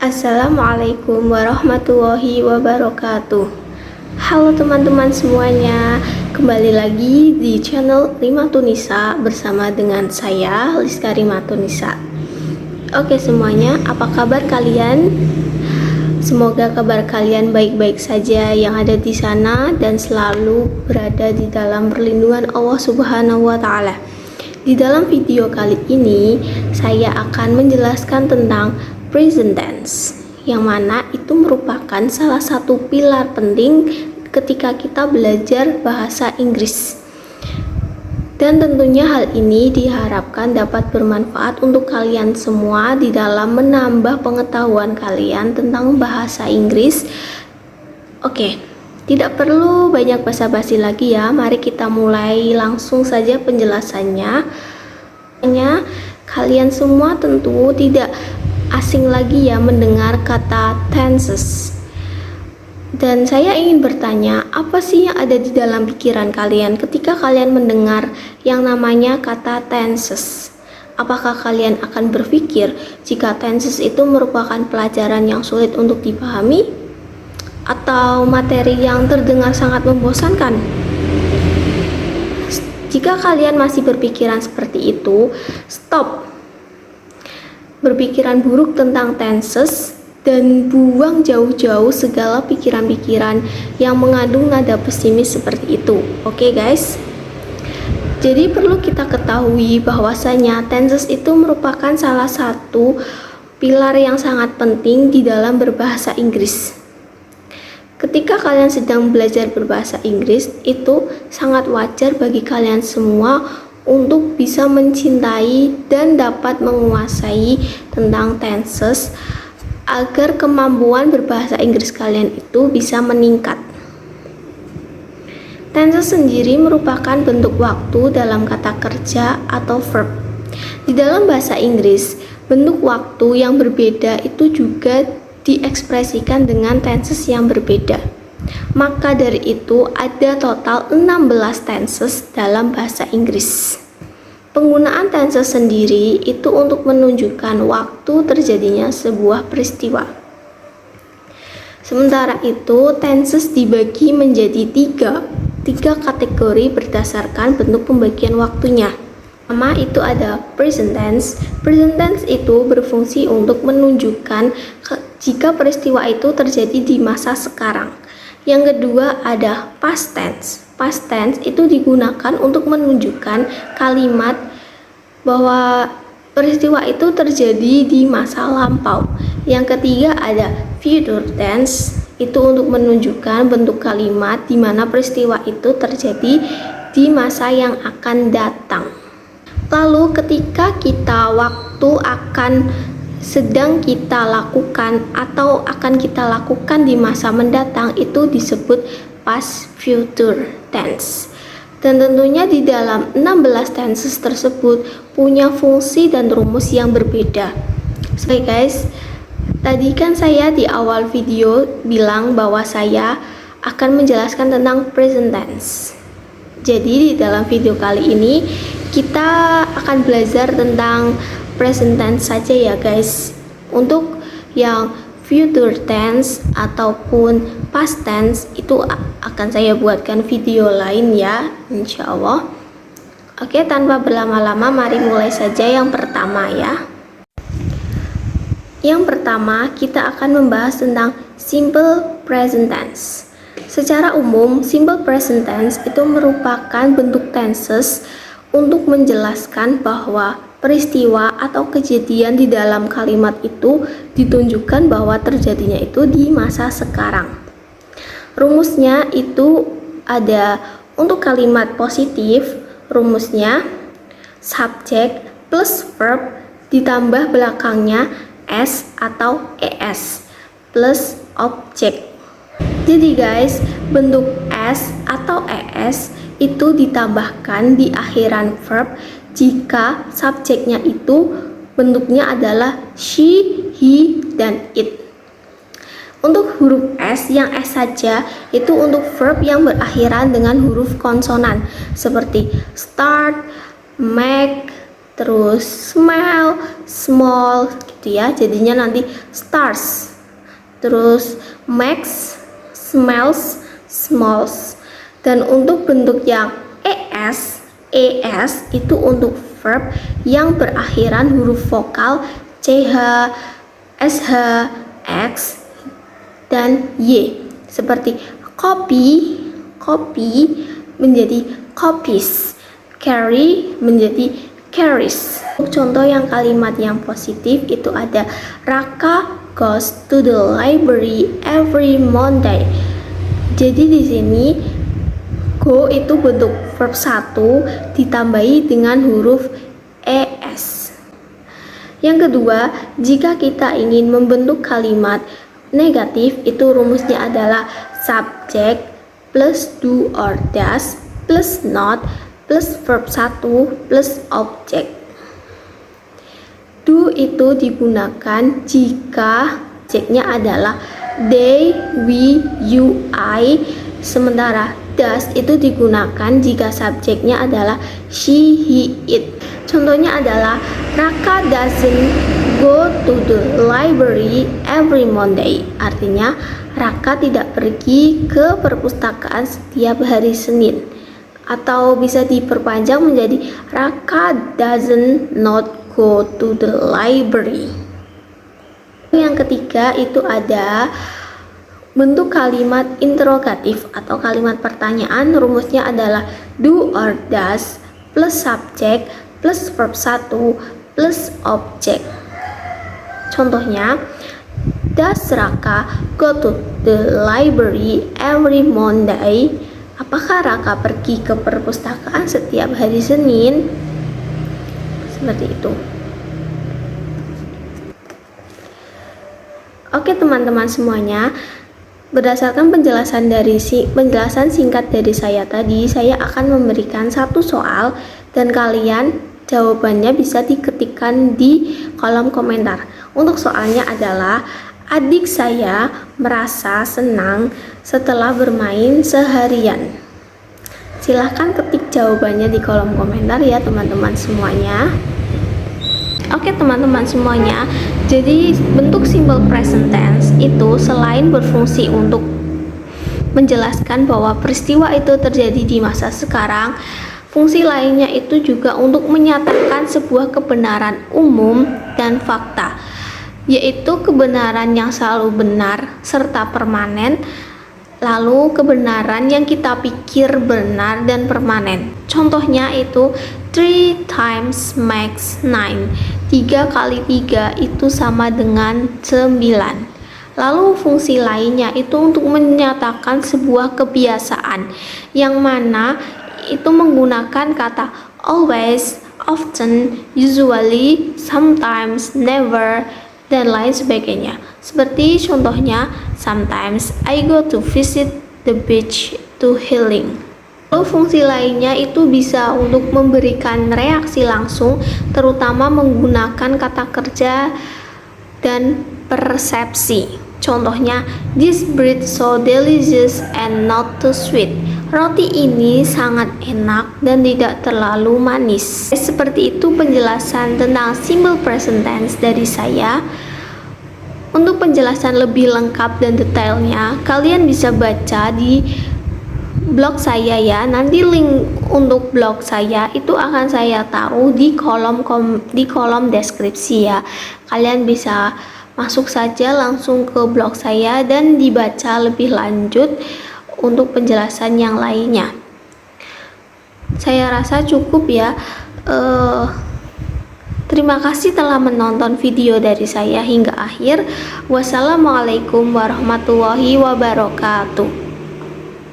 Assalamualaikum warahmatullahi wabarakatuh. Halo teman-teman semuanya, kembali lagi di channel Rimatunisa bersama dengan saya Liska Rimatunisa. Oke semuanya, apa kabar kalian? Semoga kabar kalian baik-baik saja yang ada di sana dan selalu berada di dalam perlindungan Allah Subhanahu wa Ta'ala. Di dalam video kali ini, saya akan menjelaskan tentang present tense, yang mana itu merupakan salah satu pilar penting ketika kita belajar bahasa Inggris. Dan tentunya hal ini diharapkan dapat bermanfaat untuk kalian semua di dalam menambah pengetahuan kalian tentang bahasa Inggris. Oke, tidak perlu banyak basa-basi lagi ya. Mari kita mulai langsung saja penjelasannya. Kalian semua tentu tidak asing lagi ya mendengar kata tenses. Dan saya ingin bertanya, apa sih yang ada di dalam pikiran kalian ketika kalian mendengar yang namanya kata tenses? Apakah kalian akan berpikir jika tenses itu merupakan pelajaran yang sulit untuk dipahami? Atau materi yang terdengar sangat membosankan? Jika kalian masih berpikiran seperti itu, stop berpikiran buruk tentang tenses dan buang jauh-jauh segala pikiran-pikiran yang mengandung nada pesimis seperti itu. Oke guys? Jadi perlu kita ketahui bahwasanya tenses itu merupakan salah satu pilar yang sangat penting di dalam berbahasa Inggris. Ketika kalian sedang belajar berbahasa Inggris, itu sangat wajar bagi kalian semua untuk bisa mencintai dan dapat menguasai tentang tenses agar kemampuan berbahasa Inggris kalian itu bisa meningkat. Tenses sendiri merupakan bentuk waktu dalam kata kerja atau verb. Di dalam bahasa Inggris, bentuk waktu yang berbeda itu juga diekspresikan dengan tenses yang berbeda. Maka dari itu ada total 16 tenses dalam bahasa Inggris. Penggunaan tenses sendiri itu untuk menunjukkan waktu terjadinya sebuah peristiwa. Sementara itu, tenses dibagi menjadi tiga kategori berdasarkan bentuk pembagian waktunya. Pertama itu ada present tense. Present tense itu berfungsi untuk menunjukkan jika peristiwa itu terjadi di masa sekarang. Yang kedua ada past tense. Past tense itu digunakan untuk menunjukkan kalimat bahwa peristiwa itu terjadi di masa lampau. Yang ketiga ada future tense. Itu untuk menunjukkan bentuk kalimat di mana peristiwa itu terjadi di masa yang akan datang. Lalu ketika sedang kita lakukan atau akan kita lakukan di masa mendatang itu disebut past future tense. Dan tentunya di dalam 16 tenses tersebut punya fungsi dan rumus yang berbeda. Oke guys, tadi kan saya di awal video bilang bahwa saya akan menjelaskan tentang present tense. Jadi di dalam video kali ini kita akan belajar tentang present tense saja ya guys. Untuk yang future tense ataupun past tense itu akan saya buatkan video lain ya, insya Allah. Oke, tanpa berlama-lama mari mulai saja yang pertama ya. Yang pertama kita akan membahas tentang simple present tense. Secara umum, simple present tense itu merupakan bentuk tenses untuk menjelaskan bahwa peristiwa atau kejadian di dalam kalimat itu ditunjukkan bahwa terjadinya itu di masa sekarang. Rumusnya itu ada untuk kalimat positif, rumusnya subject plus verb ditambah belakangnya s atau es plus object. Jadi guys, bentuk s atau es itu ditambahkan di akhiran verb jika subjeknya itu bentuknya adalah she, he, dan it. Untuk huruf S yang S saja itu untuk verb yang berakhiran dengan huruf konsonan seperti start, make, terus smell, small gitu ya, jadinya nanti stars. Terus makes, smells, smalls. Dan untuk bentuk yang es itu untuk verb yang berakhiran huruf vokal ch, sh, x, dan y. Seperti copy, copy menjadi copies, carry menjadi carries. Contoh yang kalimat yang positif itu ada Raka goes to the library every Monday. Jadi di sini go itu bentuk verb 1 ditambahi dengan huruf es. Yang kedua, jika kita ingin membentuk kalimat negatif, itu rumusnya adalah subject plus do or does plus not plus verb 1 plus object. Do itu digunakan jika subjeknya adalah they, we, you, I, sementara does itu digunakan jika subjeknya adalah she, he, it. Contohnya adalah Raka doesn't go to the library every Monday. Artinya Raka tidak pergi ke perpustakaan setiap hari Senin. Atau bisa diperpanjang menjadi Raka doesn't not go to the library. Yang ketiga itu ada bentuk kalimat interrogatif atau kalimat pertanyaan. Rumusnya adalah do or does plus subject plus verb 1 plus object. Contohnya, does Raka go to the library every Monday? Apakah Raka pergi ke perpustakaan setiap hari Senin? Seperti itu. Oke teman-teman semuanya, berdasarkan penjelasan singkat dari saya tadi, saya akan memberikan satu soal dan kalian jawabannya bisa diketikkan di kolom komentar. Untuk soalnya adalah, adik saya merasa senang setelah bermain seharian. Silahkan ketik jawabannya di kolom komentar ya teman-teman semuanya. Oke teman-teman semuanya, jadi bentuk simple present tense itu selain berfungsi untuk menjelaskan bahwa peristiwa itu terjadi di masa sekarang, fungsi lainnya itu juga untuk menyatakan sebuah kebenaran umum dan fakta, yaitu kebenaran yang selalu benar serta permanen, lalu kebenaran yang kita pikir benar dan permanen. Contohnya itu 3 times makes 9. 3 kali 3 itu sama dengan 9. Lalu fungsi lainnya itu untuk menyatakan sebuah kebiasaan yang mana itu menggunakan kata always, often, usually, sometimes, never, dan lain sebagainya. Seperti contohnya, sometimes I go to visit the beach to healing. Lalu fungsi lainnya itu bisa untuk memberikan reaksi langsung, terutama menggunakan kata kerja dan persepsi. Contohnya, this bread so delicious and not too sweet. Roti ini sangat enak dan tidak terlalu manis. Seperti itu penjelasan tentang simple present tense dari saya. Untuk penjelasan lebih lengkap dan detailnya, kalian bisa baca di blog saya ya. Nanti link untuk blog saya itu akan saya taruh di kolom deskripsi ya. Kalian bisa masuk saja langsung ke blog saya dan dibaca lebih lanjut untuk penjelasan yang lainnya. Saya rasa cukup ya. Terima kasih telah menonton video dari saya hingga akhir. Wassalamualaikum warahmatullahi wabarakatuh.